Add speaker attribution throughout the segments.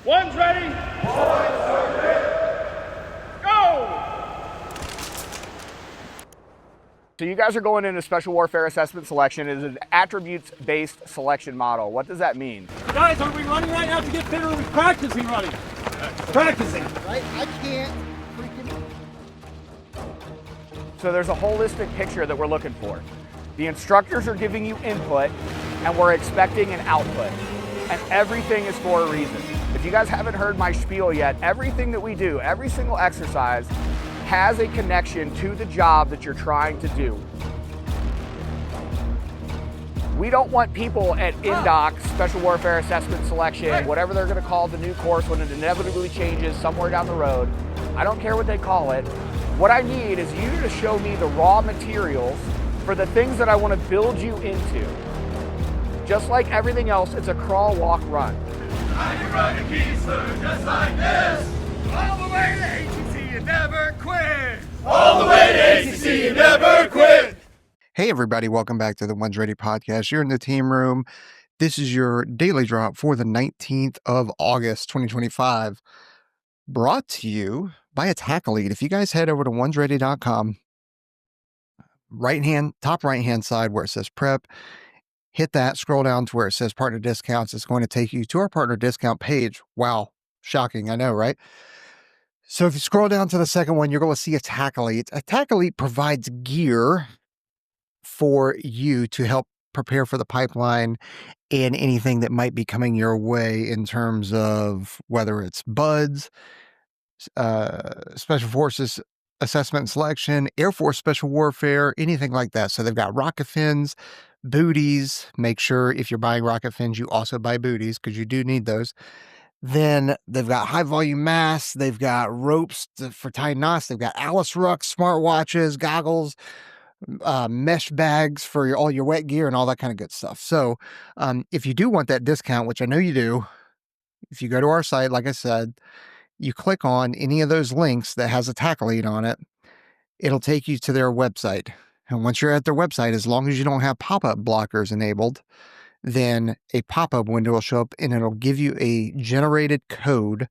Speaker 1: One's ready. One's ready. Go! So you guys are going into Special Warfare Assessment Selection. It is an attributes-based selection model. What does that mean?
Speaker 2: Guys, are we running right now to get fitter? Or are we practicing running? Practicing.
Speaker 3: I can't freaking...
Speaker 1: So there's a holistic picture that we're looking for. The instructors are giving you input, and we're expecting an output. And everything is for a reason. If you guys haven't heard my spiel yet, everything that we do, every single exercise, has a connection to the job that you're trying to do. We don't want people at INDOC, Special Warfare Assessment Selection, whatever they're gonna call the new course when it inevitably changes somewhere down the road. I don't care what they call it. What I need is you to show me the raw materials for the things that I wanna build you into. Just like everything else, it's a crawl, walk, run.
Speaker 4: I'm running keys just like this. All the way to ATC and never quit. All the way to ATC and never quit.
Speaker 3: Hey everybody, welcome back to the One's Ready podcast. You're in the team room. This is your daily drop for the 19th of August, 2025. Brought to you by Attack Elite. If you guys head over to onesready.com, top right hand side where it says prep, hit that, scroll down to where it says partner discounts. It's going to take you to our partner discount page. Wow. Shocking. I know, right? So if you scroll down to the second one, you're going to see Attack Elite. Attack Elite provides gear for you to help prepare for the pipeline and anything that might be coming your way in terms of whether it's BUDS, Special Forces Assessment and Selection, Air Force Special Warfare, anything like that. So they've got rocket fins, booties. Make sure if you're buying rocket fins, you also buy booties because you do need those. Then they've got high volume masks. They've got ropes for tying knots. They've got Alice Rucks, smartwatches, goggles, mesh bags for all your wet gear and all that kind of good stuff. So if you do want that discount, which I know you do, if you go to our site, like I said, you click on any of those links that has Attack Elite on it, it'll take you to their website. And once you're at their website, as long as you don't have pop-up blockers enabled, then a pop-up window will show up and it'll give you a generated code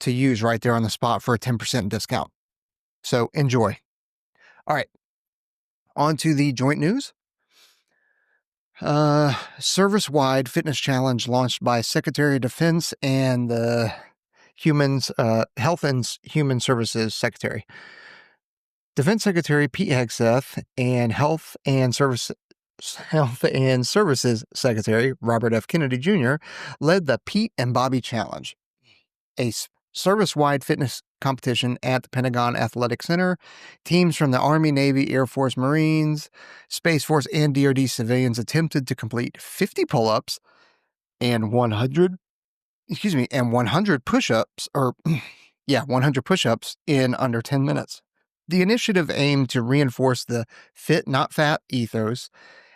Speaker 3: to use right there on the spot for a 10% discount. So enjoy. All right. On to the joint news. Service-wide fitness challenge launched by Secretary of Defense and the Health and Human Services Secretary. Defense Secretary Pete Hegseth and Health and Services Secretary Robert F. Kennedy Jr. led the Pete and Bobby Challenge, a service-wide fitness competition at the Pentagon Athletic Center. Teams from the Army, Navy, Air Force, Marines, Space Force, and DoD civilians attempted to complete 50 pull-ups and 100 push-ups, 100 push-ups in under 10 minutes. The initiative aimed to reinforce the fit, not fat ethos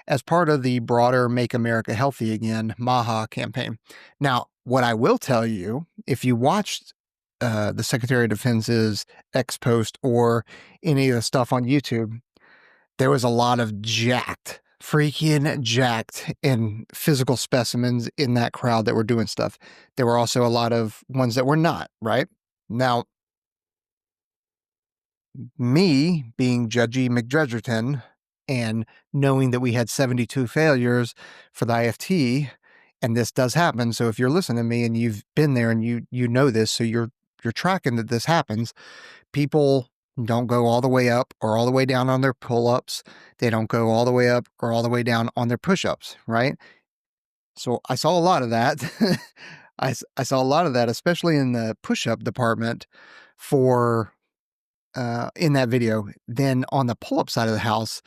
Speaker 3: as part of the broader Make America Healthy Again, MAHA campaign. Now, what I will tell you, if you watched the Secretary of Defense's X post or any of the stuff on YouTube, there was a lot of freaking jacked and physical specimens in that crowd that were doing stuff. There were also a lot of ones that were not, right? Now, me being Judgy McDredgerton and knowing that we had 72 failures for the IFT, and this does happen. So if you're listening to me and you've been there and you know this, so you're tracking that this happens, people don't go all the way up or all the way down on their pull-ups. They don't go all the way up or all the way down on their push-ups, right? So I saw a lot of that. I saw a lot of that, especially in the push-up department for in that video. Then on the pull-up side of the house,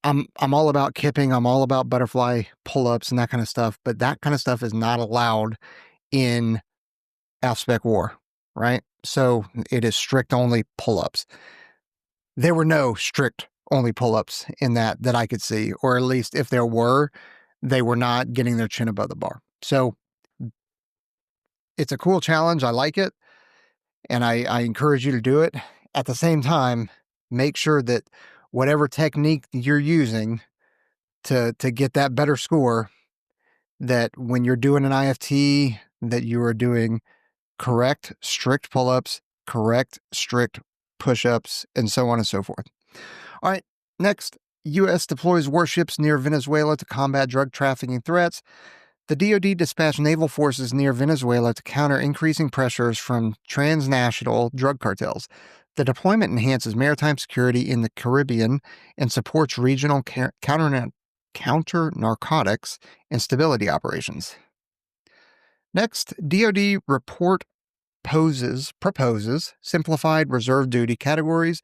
Speaker 3: I'm all about kipping. I'm all about butterfly pull-ups and that kind of stuff. But that kind of stuff is not allowed in AFSPEC war, right? So it is strict only pull-ups. There were no strict only pull-ups in that I could see, or at least if there were, they were not getting their chin above the bar. So it's a cool challenge. I like it. And I encourage you to do it. At the same time, make sure that whatever technique you're using to get that better score, that when you're doing an IFT that you are doing correct, strict pull-ups, correct, strict push-ups, and so on and so forth. All right, next, U.S. deploys warships near Venezuela to combat drug trafficking threats. The DoD dispatched naval forces near Venezuela to counter increasing pressures from transnational drug cartels. The deployment enhances maritime security in the Caribbean and supports regional counter narcotics and stability operations. Next, DoD report proposes simplified reserve duty categories.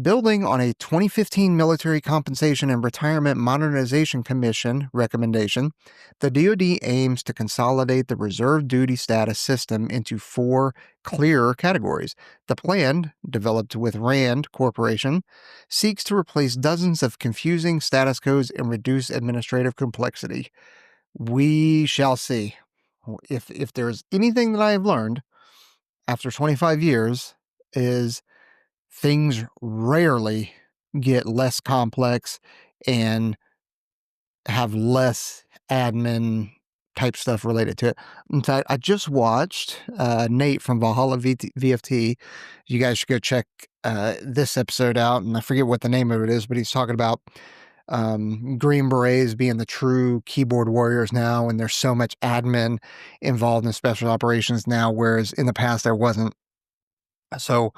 Speaker 3: Building on a 2015 Military Compensation and Retirement Modernization Commission recommendation, the DoD aims to consolidate the reserve duty status system into 4 clearer categories. The plan, developed with Rand Corporation, seeks to replace dozens of confusing status codes and reduce administrative complexity. We shall see. If there's anything that I have learned after 25 years is things rarely get less complex and have less admin type stuff related to it. In fact, I just watched Nate from Valhalla VFT. You guys should go check this episode out, and I forget what the name of it is, but he's talking about Green Berets being the true keyboard warriors now, and there's so much admin involved in special operations now, whereas in the past there wasn't. So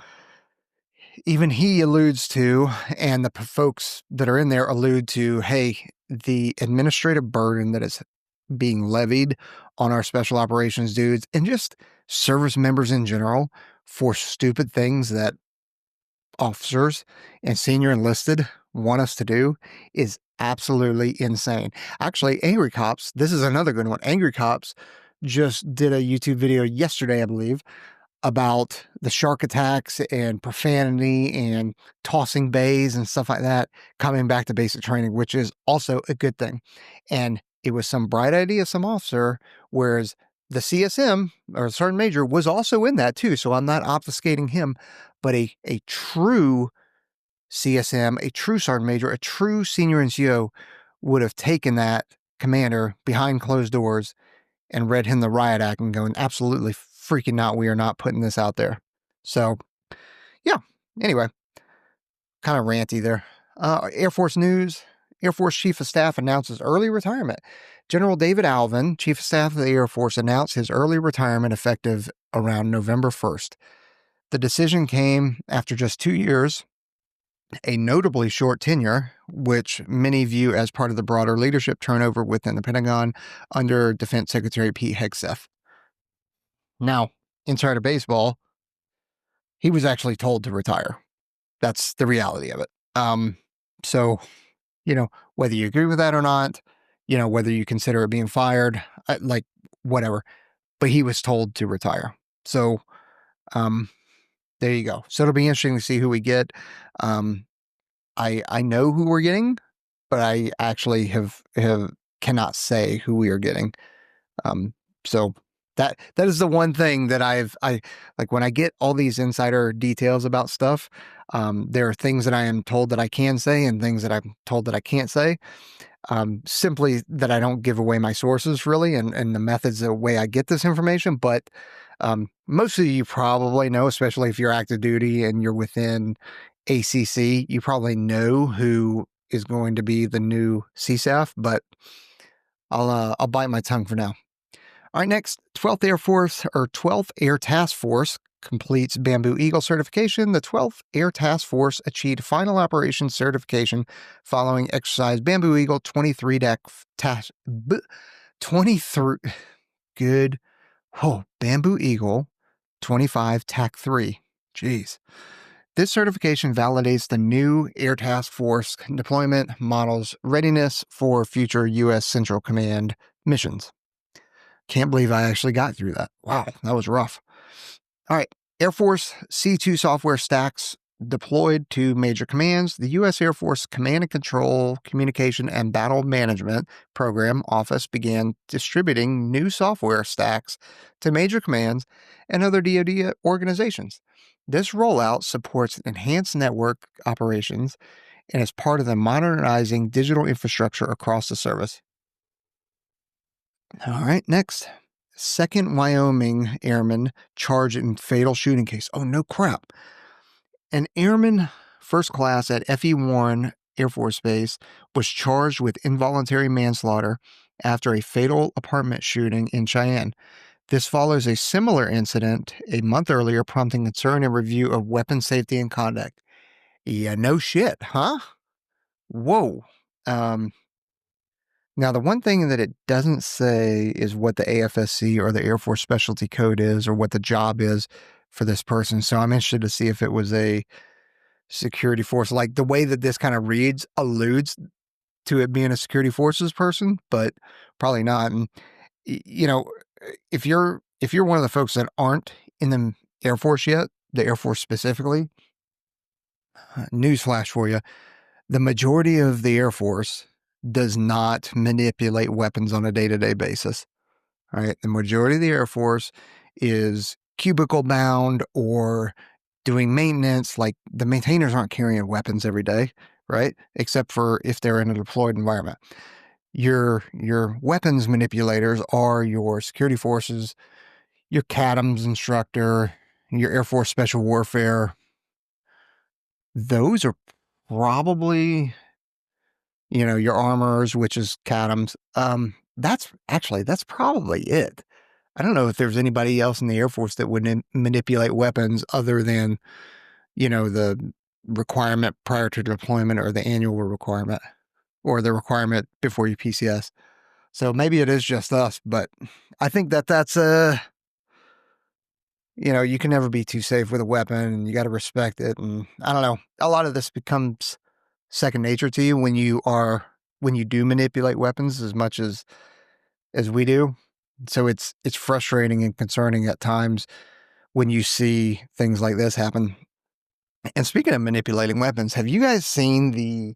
Speaker 3: even he alludes to, and the folks that are in there allude to, hey, the administrative burden that is being levied on our special operations dudes and just service members in general for stupid things that officers and senior enlisted want us to do is absolutely insane. Actually, Angry Cops, this is another good one. Angry Cops just did a YouTube video yesterday, I believe, about the shark attacks and profanity and tossing bays and stuff like that coming back to basic training, which is also a good thing. And it was some bright idea of some officer, whereas the CSM or Sergeant Major was also in that too. So I'm not obfuscating him, but a true CSM, a true Sergeant Major, a true senior NCO would have taken that commander behind closed doors and read him the riot act and going, absolutely freaking not, we are not putting this out there. So yeah, anyway, kind of ranty there. Air Force news. Air Force Chief of Staff announces early retirement. General David Alvin, Chief of Staff of the Air Force, announced his early retirement effective around November 1st. The decision came after just 2 years, a notably short tenure, which many view as part of the broader leadership turnover within the Pentagon under Defense Secretary Pete Hegseth. Now, inside of baseball, he was actually told to retire. That's the reality of it. So, whether you agree with that or not, whether you consider it being fired, whatever, but he was told to retire. So, there you go. So it'll be interesting to see who we get. I know who we're getting, but I actually cannot say who we are getting. So that is the one thing that I like when I get all these insider details about stuff. There are things that I am told that I can say and things that I'm told that I can't say. Simply that I don't give away my sources really and the methods, the way I get this information. But most of you probably know, especially if you're active duty and you're within ACC, you probably know who is going to be the new CSAF, but I'll bite my tongue for now. All right, next, 12th Air Task Force completes Bamboo Eagle certification. The 12th Air Task Force achieved final operations certification following exercise Bamboo Eagle 23 Bamboo Eagle 25 TAC 3. Jeez. This certification validates the new Air Task Force deployment model's readiness for future U.S. Central Command missions. Can't believe I actually got through that. Wow, that was rough. All right, Air Force C2 software stacks deployed to major commands. The U.S. Air Force Command and Control Communication and Battle Management Program Office began distributing new software stacks to major commands and other DoD organizations. This rollout supports enhanced network operations and is part of the modernizing digital infrastructure across the service. All right, next. 2nd Wyoming airman charged in fatal shooting case. Oh, no crap. An airman first class at F.E. Warren Air Force Base was charged with involuntary manslaughter after a fatal apartment shooting in Cheyenne. This follows a similar incident a month earlier, prompting concern and review of weapon safety and conduct. Yeah, no shit, huh? Whoa. Now, the one thing that it doesn't say is what the AFSC or the Air Force Specialty Code is or what the job is for this person. So I'm interested to see if it was a security force. Like the way that this kind of reads alludes to it being a security forces person, but probably not. And, you know, if you're one of the folks that aren't in the Air Force yet, the Air Force specifically, newsflash for you, the majority of the Air Force does not manipulate weapons on a day-to-day basis. All right. The majority of the Air Force is cubicle bound or doing maintenance. Like the maintainers aren't carrying weapons every day, right? Except for if they're in a deployed environment. Your weapons manipulators are your security forces, your CADMS instructor, your Air Force Special Warfare. Those are probably, your armors, which is CADMS. That's probably it. I don't know if there's anybody else in the Air Force that would manipulate weapons other than, the requirement prior to deployment or the annual requirement or the requirement before you PCS. So maybe it is just us, but I think that's you can never be too safe with a weapon and you got to respect it. And I don't know, a lot of this becomes second nature to you when you do manipulate weapons as much as we do. So it's frustrating and concerning at times when you see things like this happen. And speaking of manipulating weapons, have you guys seen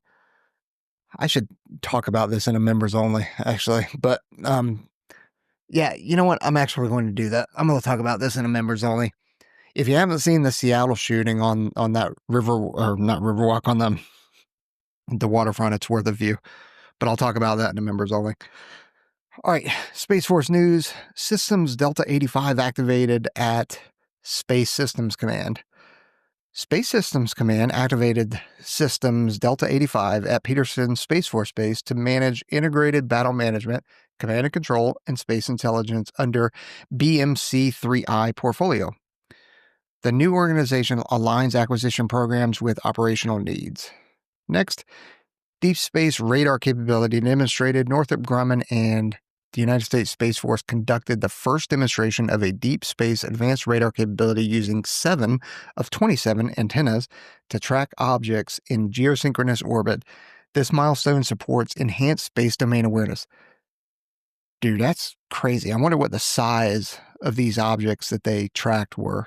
Speaker 3: I should talk about this in a members only, actually, but, yeah, you know what? I'm actually going to do that. I'm going to talk about this in a members only. If you haven't seen the Seattle shooting on that river, or not Riverwalk, on the waterfront, it's worth a view, but I'll talk about that in the members only. All right, Space Force news. Systems Delta 85 activated at Space Systems Command. Space Systems Command activated Systems Delta 85 at Peterson Space Force Base to manage integrated battle management, command and control, and space intelligence under BMC-3I portfolio. The new organization aligns acquisition programs with operational needs. Next, deep space radar capability demonstrated. Northrop Grumman and the United States Space Force conducted the first demonstration of a deep space advanced radar capability using 7 of 27 antennas to track objects in geosynchronous orbit. This milestone supports enhanced space domain awareness. Dude, that's crazy. I wonder what the size of these objects that they tracked were.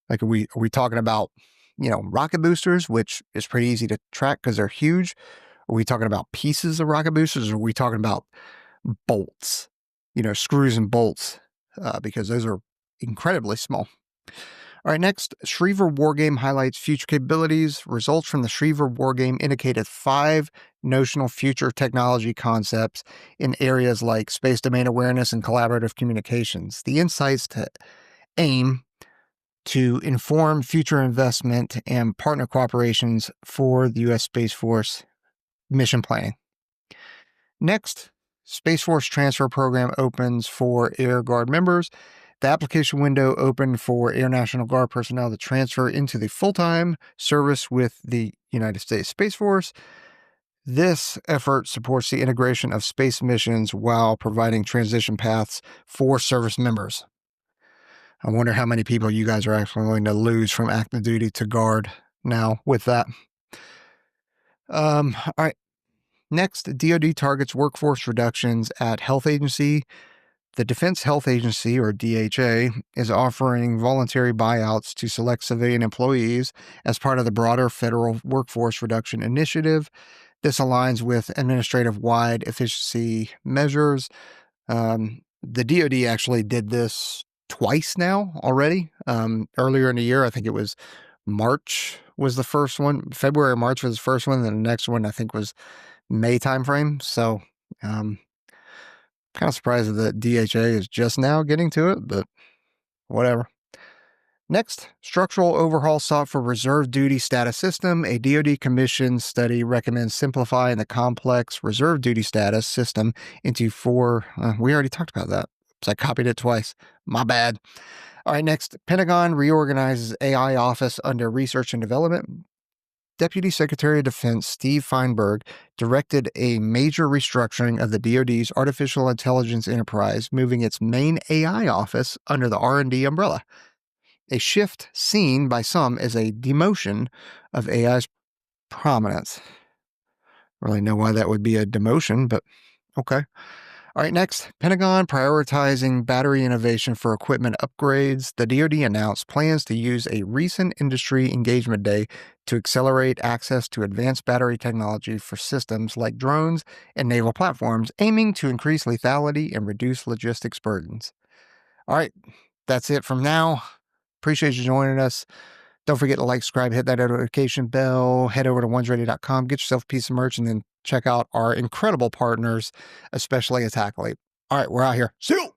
Speaker 3: Like, are we talking about, rocket boosters, which is pretty easy to track because they're huge? Are we talking about pieces of rocket boosters? Or are we talking about bolts, screws and bolts, because those are incredibly small. All right, next, Shrever Wargame highlights future capabilities. Results from the Shrever Wargame indicated 5 notional future technology concepts in areas like space domain awareness and collaborative communications. The insights aim to inform future investment and partner cooperations for the U.S. Space Force mission planning. Next, Space Force Transfer Program opens for Air Guard members. The application window opened for Air National Guard personnel to transfer into the full-time service with the United States Space Force. This effort supports the integration of space missions while providing transition paths for service members. I wonder how many people you guys are actually going to lose from active duty to Guard now with that. All right. Next, DoD targets workforce reductions at health agency. The Defense Health Agency, or DHA, is offering voluntary buyouts to select civilian employees as part of the broader federal workforce reduction initiative. This aligns with administrative-wide efficiency measures. The DoD actually did this twice now already. Earlier in the year, I think it was March was the first one. February or March was the first one. And the next one, I think, was May timeframe. So Kind of surprised that DHA is just now getting to it, but whatever. Next, structural overhaul sought for reserve duty status system. A DoD commission study recommends simplifying the complex reserve duty status system into 4. We already talked about that, so I copied it twice. My bad. All right, next, Pentagon reorganizes AI office under research and development. Deputy Secretary of Defense Steve Feinberg directed a major restructuring of the DoD's artificial intelligence enterprise, moving its main AI office under the R&D umbrella. A shift seen by some as a demotion of AI's prominence. Really know why that would be a demotion, but okay. All right, next, Pentagon prioritizing battery innovation for equipment upgrades. The DoD announced plans to use a recent industry engagement day to accelerate access to advanced battery technology for systems like drones and naval platforms, aiming to increase lethality and reduce logistics burdens. All right, that's it from now. Appreciate you joining us. Don't forget to like, subscribe, hit that notification bell, head over to onesready.com, get yourself a piece of merch, and then check out our incredible partners, especially Attack Elite. All right, we're out here. See you!